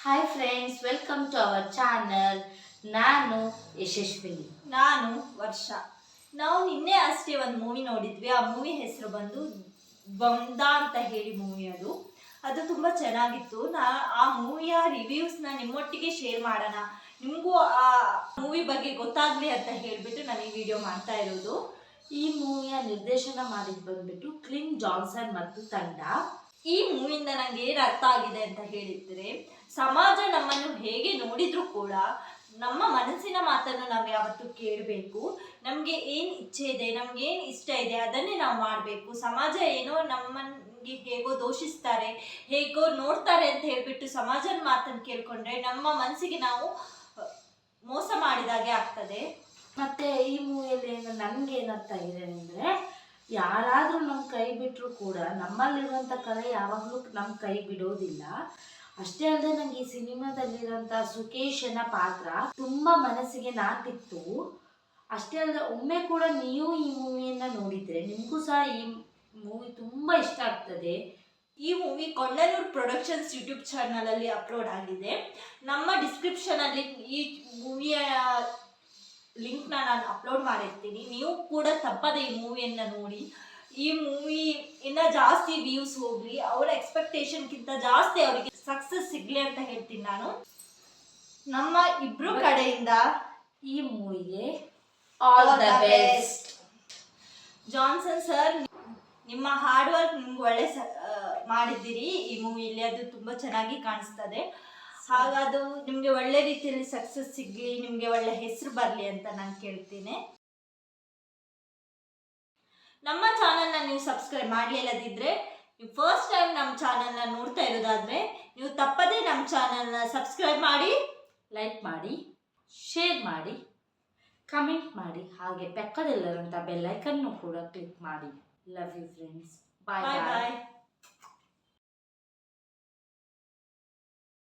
Hi friends, welcome to our channel. ನಾನು ಯಶಸ್ವಿನಿ. ನಾನು ವರ್ಷ. ನಾವು ನಿನ್ನೆ ಅಷ್ಟೇ ಒಂದು ಮೂವಿ ನೋಡಿದ್ವಿ. ಆ ಮೂವಿ ಹೆಸರು ಬಂದು ಬಂದ ಅಂತ ಹೇಳಿ ಮೂವಿ. ಅದು ತುಂಬ ಚೆನ್ನಾಗಿತ್ತು. ಆ ಮೂವಿಯ ರಿವ್ಯೂಸ್ನ ನಿಮ್ಮೊಟ್ಟಿಗೆ ಶೇರ್ ಮಾಡೋಣ, ನಿಮಗೂ ಆ ಮೂವಿ ಬಗ್ಗೆ ಗೊತ್ತಾಗಲಿ ಅಂತ ಹೇಳಿಬಿಟ್ಟು ನಾನು ಈ ವಿಡಿಯೋ ಮಾಡ್ತಾ ಇರೋದು. ಈ ಮೂವಿಯ ನಿರ್ದೇಶನ ಮಾಡಿದ್ದು ಬಂದ್ಬಿಟ್ಟು ಕ್ಲಿನ್ ಜಾನ್ಸನ್ ಮತ್ತು ತಂಡ. ಈ ಮೂವಿಯಿಂದ ನನಗೆ ಏನು ಅರ್ಥ ಆಗಿದೆ ಅಂತ ಹೇಳಿದರೆ, ಸಮಾಜ ನಮ್ಮನ್ನು ಹೇಗೆ ನೋಡಿದರೂ ಕೂಡ ನಮ್ಮ ಮನಸ್ಸಿನ ಮಾತನ್ನು ನಾವು ಯಾವತ್ತೂ ಕೇಳಬೇಕು. ನಮಗೆ ಏನು ಇಚ್ಛೆ ಇದೆ, ನಮ್ಗೆ ಏನು ಇಷ್ಟ ಇದೆ ಅದನ್ನೇ ನಾವು ಮಾಡಬೇಕು. ಸಮಾಜ ಏನೋ ನಮ್ಮನಿಗೆ ಹೇಗೋ ದೋಷಿಸ್ತಾರೆ, ಹೇಗೋ ನೋಡ್ತಾರೆ ಅಂತ ಹೇಳಿಬಿಟ್ಟು ಸಮಾಜದ ಮಾತನ್ನು ಕೇಳಿಕೊಂಡ್ರೆ ನಮ್ಮ ಮನಸ್ಸಿಗೆ ನಾವು ಮೋಸ ಮಾಡಿದಾಗೆ ಆಗ್ತದೆ. ಮತ್ತು ಈ ಮೂವಿಯಲ್ಲಿ ನನಗೆ ಏನರ್ಥ ಆಗಿದೆ ಅಂದರೆ, ಯಾರಾದರೂ ನಮ್ಮ ಕೈ ಬಿಟ್ಟರೂ ಕೂಡ ನಮ್ಮಲ್ಲಿರುವಂಥ ಕಲೆ ಯಾವಾಗಲೂ ನಮ್ಮ ಕೈ ಬಿಡೋದಿಲ್ಲ. ಅಷ್ಟೇ ಅಲ್ಲದೆ ನನಗೆ ಈ ಸಿನಿಮಾದಲ್ಲಿರೋಂಥ ಸುಕೇಶನ ಪಾತ್ರ ತುಂಬ ಮನಸ್ಸಿಗೆ ನಾಟಿತ್ತು. ಅಷ್ಟೇ ಅಲ್ಲದೆ ಒಮ್ಮೆ ಕೂಡ ನೀವು ಈ ಮೂವಿಯನ್ನು ನೋಡಿದರೆ ನಿಮಗೂ ಸಹ ಈ ಮೂವಿ ತುಂಬ ಇಷ್ಟ ಆಗ್ತದೆ. ಈ ಮೂವಿ ಕೊಂಡನೂರು ಪ್ರೊಡಕ್ಷನ್ಸ್ ಯೂಟ್ಯೂಬ್ ಚಾನಲಲ್ಲಿ ಅಪ್ಲೋಡ್ ಆಗಿದೆ. ನಮ್ಮ ಡಿಸ್ಕ್ರಿಪ್ಷನಲ್ಲಿ ಈ ಮೂವಿಯ ಲಿಂಕ್ನ ನಾನು ಅಪ್ಲೋಡ್ ಮಾಡಿರ್ತೀನಿ. ನೀವು ಕೂಡ ತಪ್ಪದೆ ಈ ಮೂವಿಯನ್ನು ನೋಡಿ. ಈ ಮೂವಿ ಇನ್ನು ಜಾಸ್ತಿ ವ್ಯೂಸ್ ಹೋಗಲಿ, ಅವರ ಎಕ್ಸ್ಪೆಕ್ಟೇಷನ್ಗಿಂತ ಜಾಸ್ತಿ ಅವರಿಗೆ ಸಕ್ಸಸ್ ಸಿಗಲಿ ಅಂತ ಹೇಳ್ತೀನಿ ನಾನು. ನಮ್ಮ ಇಬ್ಬರು ಕಡೆಯಿಂದ ಈ ಮೂವಿಗೆ all the best. Johnson sir, ನಿಮ್ಮ ಹಾರ್ಡ್ ವರ್ಕ್ ನಿಮ್ಗೆ ಒಳ್ಳೆ ಮಾಡಿದ್ದೀರಿ ಈ ಮೂವಿಯಲ್ಲಿ. ಅದು ತುಂಬ ಚೆನ್ನಾಗಿ ಕಾಣಿಸ್ತದೆ. ಹಾಗಾದು ನಿಮಗೆ ಒಳ್ಳೆ ರೀತಿಯಲ್ಲಿ ಸಕ್ಸಸ್ ಸಿಗಲಿ, ನಿಮಗೆ ಒಳ್ಳೆ ಹೆಸರು ಬರಲಿ ಅಂತ ನಾನು ಕೇಳ್ತೀನಿ. ನಮ್ಮ ಚಾನಲ್ನ ನೀವು ಸಬ್ಸ್ಕ್ರೈಬ್ ಮಾಡಲಿಲ್ಲದಿದ್ದರೆ, ನೀವು ಫಸ್ಟ್ ಟೈಮ್ ನಮ್ಮ ಚಾನಲ್ನ ನೋಡ್ತಾ ಇರೋದಾದರೆ ನೀವು ತಪ್ಪದೇ ನಮ್ಮ ಚಾನಲ್ನ ಸಬ್ಸ್ಕ್ರೈಬ್ ಮಾಡಿ, ಲೈಕ್ ಮಾಡಿ, ಶೇರ್ ಮಾಡಿ, ಕಮೆಂಟ್ ಮಾಡಿ, ಹಾಗೆ ಪಕ್ಕದಲ್ಲಿರುವಂಥ ಬೆಲ್ ಐಕನ್ನು ಕೂಡ ಕ್ಲಿಕ್ ಮಾಡಿ. Love you friends. Bye bye.